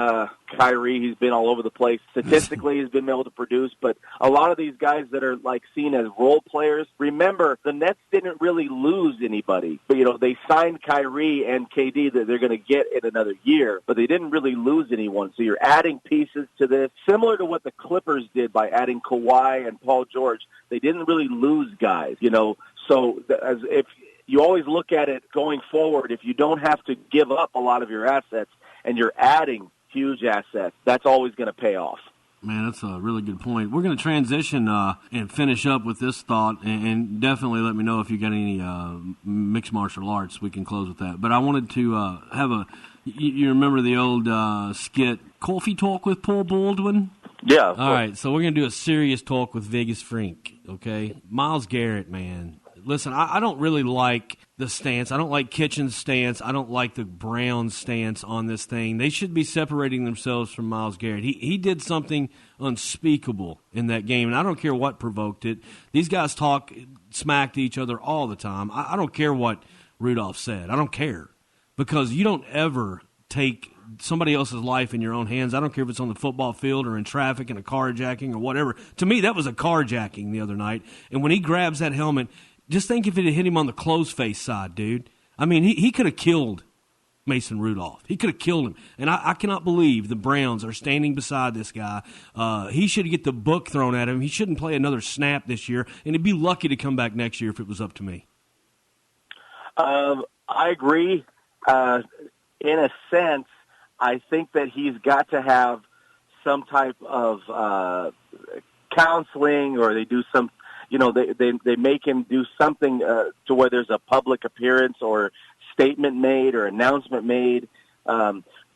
Kyrie. He's been all over the place. Statistically, he's been able to produce. But a lot of these guys that are seen as role players, remember, the Nets didn't really lose anybody. But, they signed Kyrie and KD that they're going to get in another year, but they didn't really lose anyone. So you're adding pieces to this, similar to what the Clippers did by adding Kawhi and Paul George. They didn't really lose guys, So as if you always look at it going forward, if you don't have to give up a lot of your assets and you're adding huge assets, that's always going to pay off. Man, that's a really good point. We're going to transition and finish up with this thought, and definitely let me know if you got any mixed martial arts. We can close with that. But I wanted to have you remember the old skit, Coffee Talk with Paul Baldwin? Yeah. All right, so we're going to do a serious talk with Vegas Frank, okay? Myles Garrett, man. Listen, I don't really like the stance. I don't like Kitchen's stance. I don't like the Browns' stance on this thing. They should be separating themselves from Myles Garrett. He did something unspeakable in that game, and I don't care what provoked it. These guys talk smack to each other all the time. I don't care what Rudolph said. I don't care because you don't ever take somebody else's life in your own hands. I don't care if it's on the football field or in traffic in a carjacking or whatever. To me, that was a carjacking the other night, and when he grabs that helmet, just think if it had hit him on the closed face side, dude. I mean, he could have killed Mason Rudolph. He could have killed him. And I cannot believe the Browns are standing beside this guy. He should get the book thrown at him. He shouldn't play another snap this year, and he'd be lucky to come back next year if it was up to me. I agree. In a sense, I think that he's got to have some type of counseling, or they do some, they make him do something to where there's a public appearance or statement made or announcement made,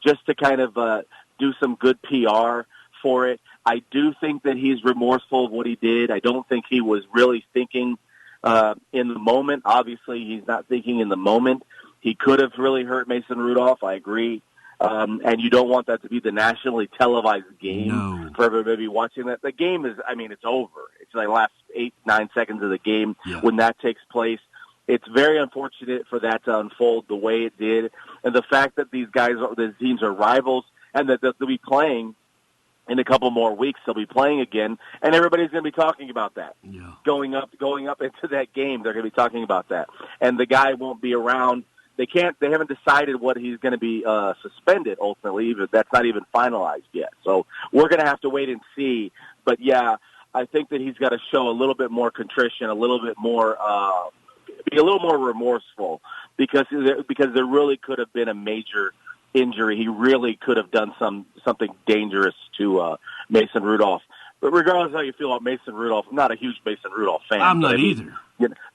just to kind of do some good PR for it. I do think that he's remorseful of what he did. I don't think he was really thinking in the moment. Obviously, he's not thinking in the moment. He could have really hurt Mason Rudolph. I agree. And you don't want that to be the nationally televised game for everybody watching that. The game is, it's over. It's like the last 8-9 seconds of the game when that takes place. It's very unfortunate for that to unfold the way it did. And the fact that these teams are rivals and that they'll be playing in a couple more weeks, they'll be playing again, and everybody's going to be talking about that. Yeah. Going up into that game, they're going to be talking about that. And the guy won't be around. They haven't decided what he's going to be suspended ultimately. That's not even finalized yet. So we're going to have to wait and see. But yeah, I think that he's got to show a little bit more contrition, a little bit more, be a little more remorseful because there really could have been a major injury. He really could have done something dangerous to Mason Rudolph. But regardless of how you feel about Mason Rudolph, I'm not a huge Mason Rudolph fan. I'm not either.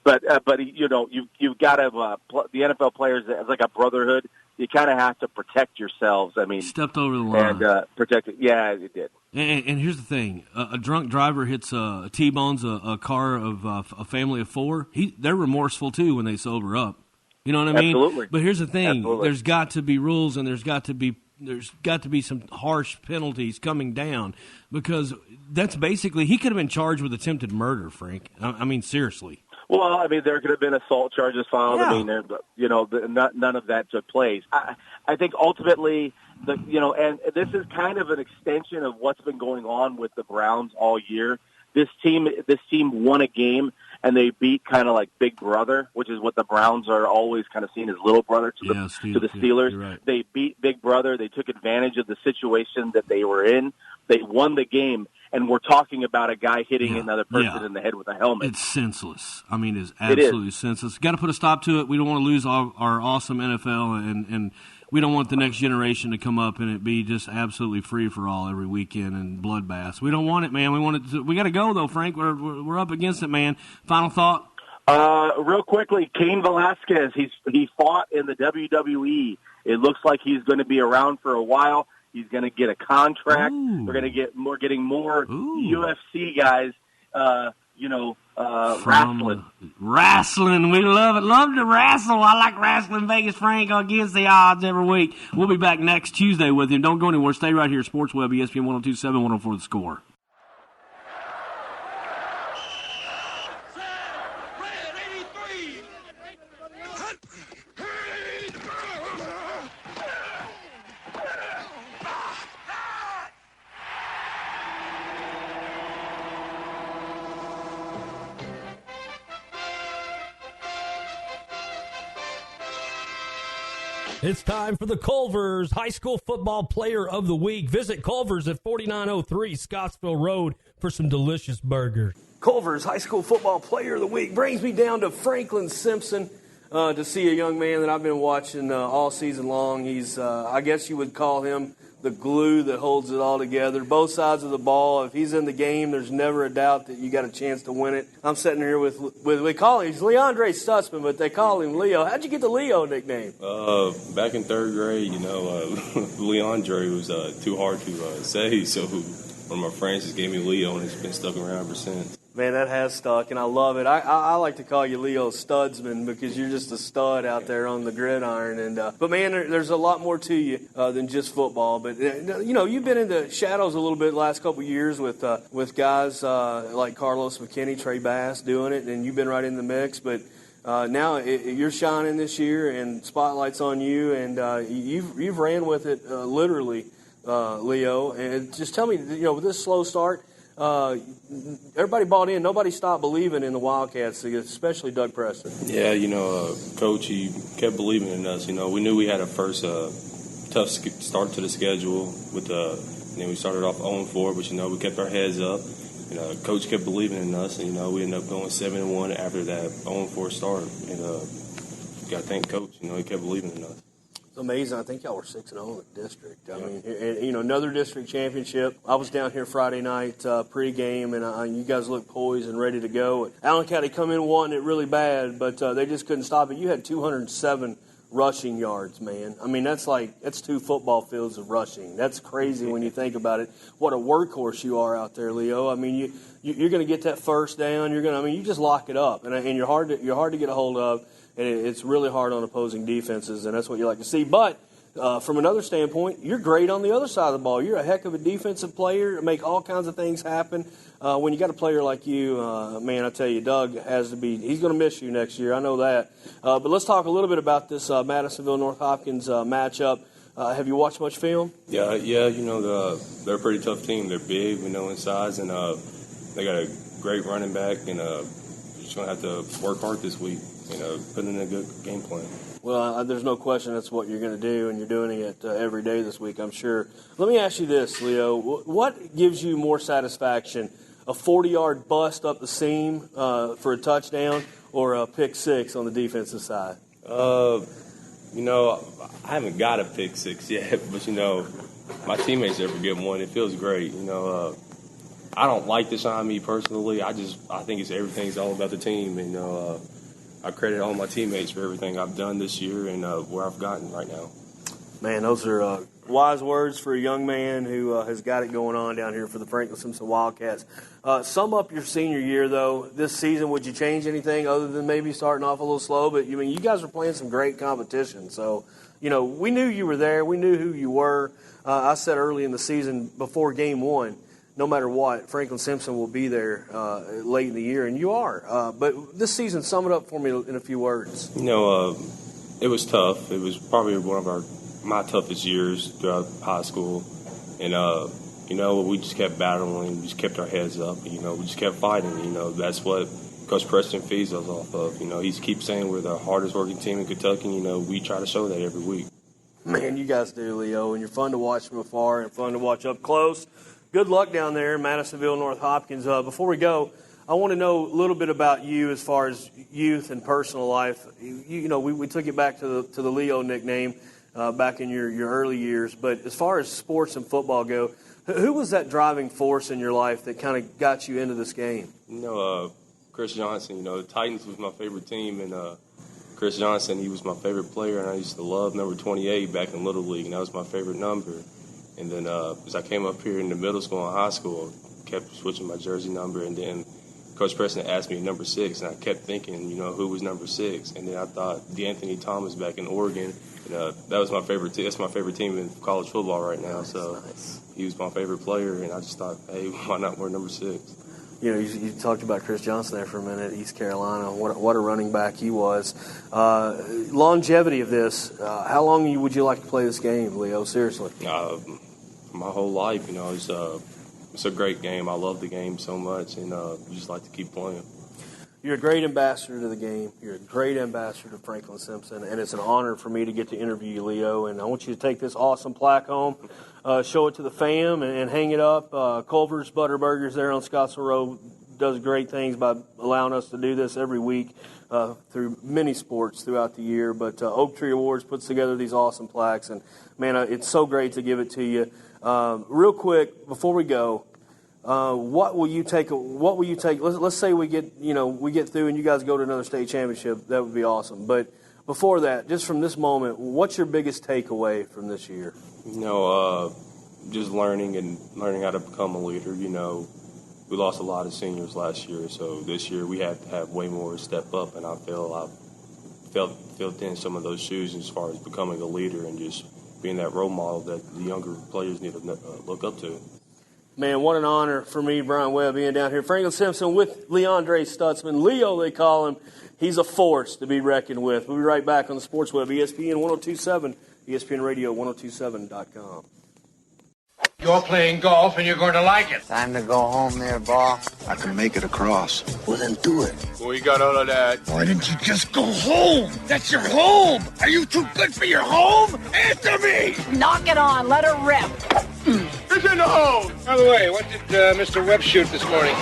But you've got to the NFL players as like a brotherhood. You kind of have to protect yourselves. Stepped over the line and protect it. Yeah, it did. And here's the thing: a drunk driver hits T-bones a car of a family of four. They're remorseful too when they sober up. You know what I mean? Absolutely. But here's the thing: Absolutely. There's got to be rules, and there's got to be some harsh penalties coming down because that's basically he could have been charged with attempted murder, Frank. Seriously. Well, there could have been assault charges filed. Yeah. None of that took place. I think ultimately, and this is kind of an extension of what's been going on with the Browns all year. This team won a game, and they beat kind of like Big Brother, which is what the Browns are always kind of seen as little brother to the Steelers. You're right. They beat Big Brother. They took advantage of the situation that they were in. They won the game, and we're talking about a guy hitting another person in the head with a helmet. It's senseless. It's absolutely senseless. Got to put a stop to it. We don't want to lose our awesome NFL, and we don't want the next generation to come up and it be just absolutely free for all every weekend and bloodbaths. We don't want it, man. We got to go though, Frank. We're up against it, man. Final thought. Real quickly, Cain Velasquez. He fought in the WWE. It looks like he's going to be around for a while. He's going to get a contract. Ooh. We're going to get more UFC guys. Wrestling. We love it. Love to wrestle. I like wrestling. Vegas Frank against the odds every week. We'll be back next Tuesday with him. Don't go anywhere. Stay right here. Sports Webb, ESPN 102.7, 104 The Score. It's time for the Culver's High School Football Player of the Week. Visit Culver's at 4903 Scottsville Road for some delicious burgers. Culver's High School Football Player of the Week brings me down to Franklin Simpson to see a young man that I've been watching all season long. He's, I guess you would call him the glue that holds it all together. Both sides of the ball. If he's in the game, there's never a doubt that you got a chance to win it. I'm sitting here with we call him, he's Leandre Stutzman, but they call him Leo. How'd you get the Leo nickname? Back in third grade, Leandre was too hard to say, so one of my friends just gave me Leo, and it's been stuck around ever since. Man, that has stuck, and I love it. I like to call you Leo Studsman because you're just a stud out there on the gridiron. But man, there's a lot more to you than just football. But you've been in the shadows a little bit the last couple of years with guys like Carlos McKinney, Trey Bass doing it, and you've been right in the mix. But now you're shining this year, and spotlight's on you, and you've ran with it literally, Leo. And just tell me, with this slow start. Everybody bought in. Nobody stopped believing in the Wildcats, especially Doug Preston. Yeah, Coach, he kept believing in us. We knew we had a first tough start to the schedule. We started off 0-4, but we kept our heads up. Coach kept believing in us, and we ended up going 7-1 after that 0-4 start. And got to thank Coach. He kept believing in us. It's amazing. I think y'all were 6-0 in the district. I mean, another district championship. I was down here Friday night pregame, and you guys looked poised and ready to go. Allen County come in wanting it really bad, but they just couldn't stop it. You had 207 rushing yards, man. I mean, that's 2 football fields of rushing. That's crazy when you think about it. What a workhorse you are out there, Leo. I mean, you're going to get that first down. You just lock it up, and you're hard to get a hold of, and it's really hard on opposing defenses, and that's what you like to see. But from another standpoint, you're great on the other side of the ball. You're a heck of a defensive player, make all kinds of things happen. When you got a player like you, man, I tell you, Doug he's going to miss you next year. I know that. But let's talk a little bit about this Madisonville-North Hopkins matchup. Have you watched much film? Yeah, they're a pretty tough team. They're big, in size, and they got a great running back, and we're just going to have to work hard this week, put in a good game plan. Well, there's no question that's what you're going to do, and you're doing it every day this week, I'm sure. Let me ask you this, Leo. What gives you more satisfaction, a 40-yard bust up the seam for a touchdown or a pick six on the defensive side? I haven't got a pick six yet, but, my teammates ever get one. It feels great. I don't like the shine me personally. I think everything's all about the team, and, I credit all my teammates for everything I've done this year and where I've gotten right now. Man, those are wise words for a young man who has got it going on down here for the Franklin Simpson Wildcats. Sum up your senior year, though. This season, would you change anything other than maybe starting off a little slow? But, you guys were playing some great competition. So, we knew you were there. We knew who you were. I said early in the season before game one, no matter what, Franklin Simpson will be there late in the year, and you are. But this season, sum it up for me in a few words. It was tough. It was probably one of my toughest years throughout high school. And, we just kept battling. We just kept our heads up. We just kept fighting. That's what Coach Preston feeds us off of. He keeps saying we're the hardest working team in Kentucky. We try to show that every week. Man, you guys do, Leo, and you're fun to watch from afar and fun to watch up close. Good luck down there in Madisonville, North Hopkins. Before we go, I want to know a little bit about you as far as youth and personal life. We took it back to the Leo nickname back in your early years. But as far as sports and football go, who was that driving force in your life that kind of got you into this game? Chris Johnson. The Titans was my favorite team, and Chris Johnson, he was my favorite player, and I used to love number 28 back in Little League, and that was my favorite number. And then as I came up here in the middle school and high school, I kept switching my jersey number. And then Coach Preston asked me number 6, and I kept thinking, who was number 6? And then I thought D'Anthony Thomas back in Oregon. And, that was my favorite team. That's my favorite team in college football right now. So he was my favorite player, and I just thought, hey, why not wear number 6? You talked about Chris Johnson there for a minute, East Carolina. What a running back he was. Longevity of this, how long would you like to play this game, Leo? Seriously. My whole life, it's a great game. I love the game so much, and we just like to keep playing. You're a great ambassador to the game. You're a great ambassador to Franklin Simpson, and it's an honor for me to get to interview you, Leo. And I want you to take this awesome plaque home, show it to the fam, and hang it up. Culver's Butterburgers there on Scottsville Road does great things by allowing us to do this every week through many sports throughout the year. But Oak Tree Awards puts together these awesome plaques, and man, it's so great to give it to you. Real quick before we go. What will you take? Let's say we get through and you guys go to another state championship. That would be awesome. But before that, just from this moment, what's your biggest takeaway from this year? Just learning how to become a leader. We lost a lot of seniors last year, so this year we have to have way more step up. And I felt in some of those shoes as far as becoming a leader and just being that role model that the younger players need to look up to. Man, what an honor for me, Brian Webb, being down here. Franklin Simpson with Leandre Stutzman. Leo, they call him. He's a force to be reckoned with. We'll be right back on the Sports Web, ESPN 1027, ESPN Radio 1027.com. You're playing golf and you're going to like it. Time to go home there, Ball. I can make it across. Well, then do it. Well, you got all of that. Why didn't you just go home? That's your home. Are you too good for your home? Answer me. Knock it on. Let her rip. It's in the hole. By the way, what did Mr. Webb shoot this morning?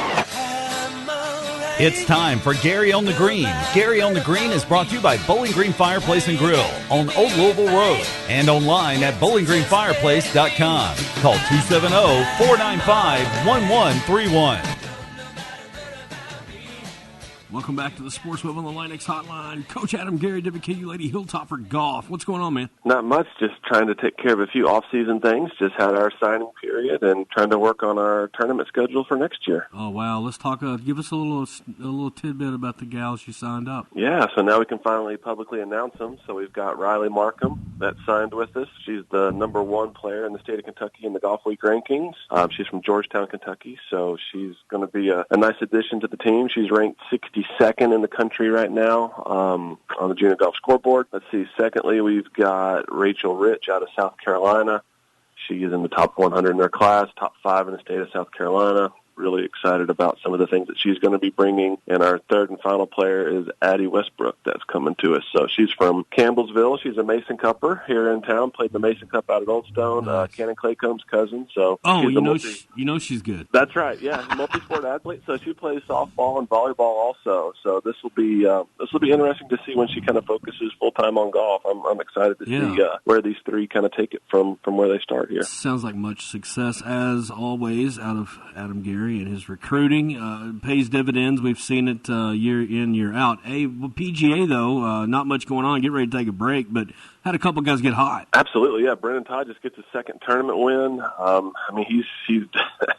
It's time for Gary on the Green. Gary on the Green is brought to you by Bowling Green Fireplace and Grill on Old Louisville Road and online at bowlinggreenfireplace.com. Call 270-495-1131. Welcome back to the Sports Webb on the Linux Hotline. Coach Adam Garret, WKU Lady Hilltopper Golf. What's going on, man? Not much, just trying to take care of a few off-season things. Just had our signing period and trying to work on our tournament schedule for next year. Oh, wow. Let's talk, give us a little tidbit about the gals you signed up. Yeah, so now we can finally publicly announce them. So we've got Riley Markham that signed with us. She's the number 1 player in the state of Kentucky in the Golf Week rankings. She's from Georgetown, Kentucky, so she's going to be a nice addition to the team. She's ranked 62nd in the country right now on the junior golf scoreboard. Let's see. Secondly, we've got Rachel Rich out of South Carolina. She is in the top 100 in her class, top 5 in the state of South Carolina. Really excited about some of the things that she's going to be bringing. And our third and final player is Addie Westbrook that's coming to us. So she's from Campbellsville. She's a Mason Cupper here in town, played the Mason Cup out at Old Stone, Cannon Claycomb's cousin. So you know she's good. That's right, yeah, multi-sport athlete. So she plays softball and volleyball also. So this will be interesting to see when she kind of focuses full-time on golf. I'm excited to see where these three kind of take it from where they start here. Sounds like much success, as always, out of Adam Garret and his recruiting. Pays dividends. We've seen it year in, year out. PGA, though, not much going on. Get ready to take a break, but had a couple guys get hot. Absolutely, yeah. Brendan Todd just gets his second tournament win. He's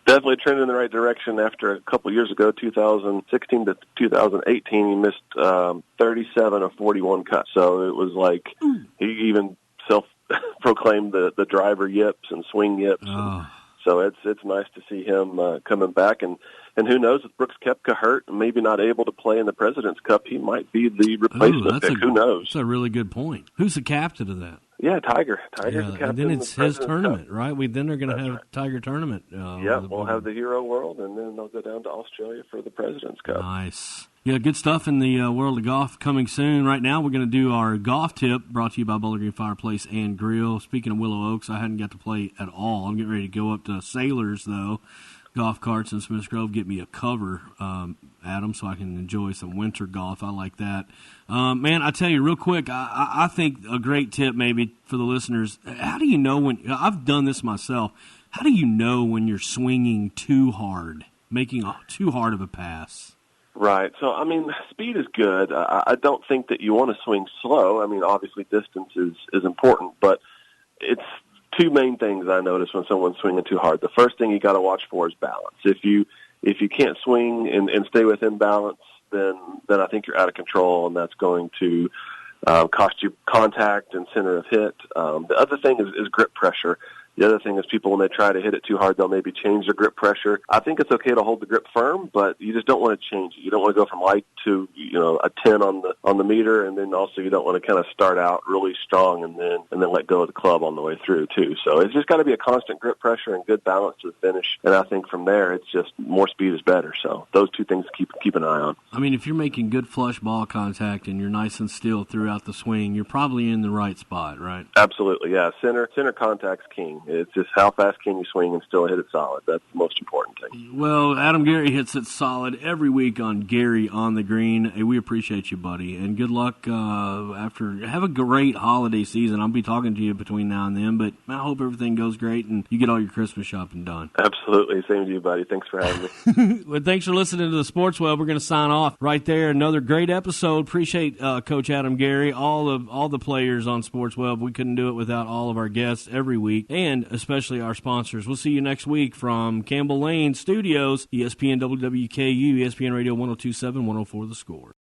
definitely trending in the right direction after a couple years ago, 2016 to 2018. He missed 37 of 41 cuts. So it was like he even self-proclaimed the driver yips and swing yips. Oh. So it's nice to see him coming back, and who knows, with Brooks Koepka hurt and maybe not able to play in the President's Cup, he might be the replacement pick. Who knows? That's a really good point. Who's the captain of that? Yeah, Tiger. Tiger's the captain. And then it's his tournament, Cup. right? Then they're going to have a Tiger tournament. We'll have the Hero World, and then they'll go down to Australia for the President's Cup. Nice. Yeah, good stuff in the world of golf coming soon. Right now, we're going to do our golf tip, brought to you by Bowling Green Fireplace and Grill. Speaking of Willow Oaks, I hadn't got to play at all. I'm getting ready to go up to Sailors, though. Golf carts in Smiths Grove, get me a cover, Adam, so I can enjoy some winter golf. I like that. Man, I tell you real quick, I think a great tip maybe for the listeners, how do you know when – I've done this myself. How do you know when you're swinging too hard, making too hard of a pass? Right. So, speed is good. I don't think that you want to swing slow. Obviously distance is important, but it's two main things I notice when someone's swinging too hard. The first thing you got to watch for is balance. If you can't swing and stay within balance, then I think you're out of control, and that's going to cost you contact and center of hit. The other thing is grip pressure. The other thing is people, when they try to hit it too hard, they'll maybe change their grip pressure. I think it's okay to hold the grip firm, but you just don't want to change it. You don't want to go from light to, a 10 on the meter, and then also you don't want to kind of start out really strong and then let go of the club on the way through too. So it's just got to be a constant grip pressure and good balance to the finish. And I think from there, it's just more speed is better. So those two things keep an eye on. If you're making good flush ball contact and you're nice and still throughout the swing, you're probably in the right spot, right? Absolutely, yeah. Center contact's king. It's just how fast can you swing and still hit it solid. That's the most important thing. Well, Adam Garret hits it solid every week on Gary on the Green. Hey, we appreciate you, buddy, and good luck have a great holiday season. I'll be talking to you between now and then, but I hope everything goes great and you get all your Christmas shopping done. Absolutely. Same to you, buddy. Thanks for having me. Well, thanks for listening to the Sports Web. We're going to sign off right there. Another great episode. Appreciate Coach Adam Garret, all the players on Sports Web. We couldn't do it without all of our guests every week, and especially our sponsors. We'll see you next week from Campbell Lane Studios, ESPN WWKU, ESPN Radio 102.7, 104 The Score.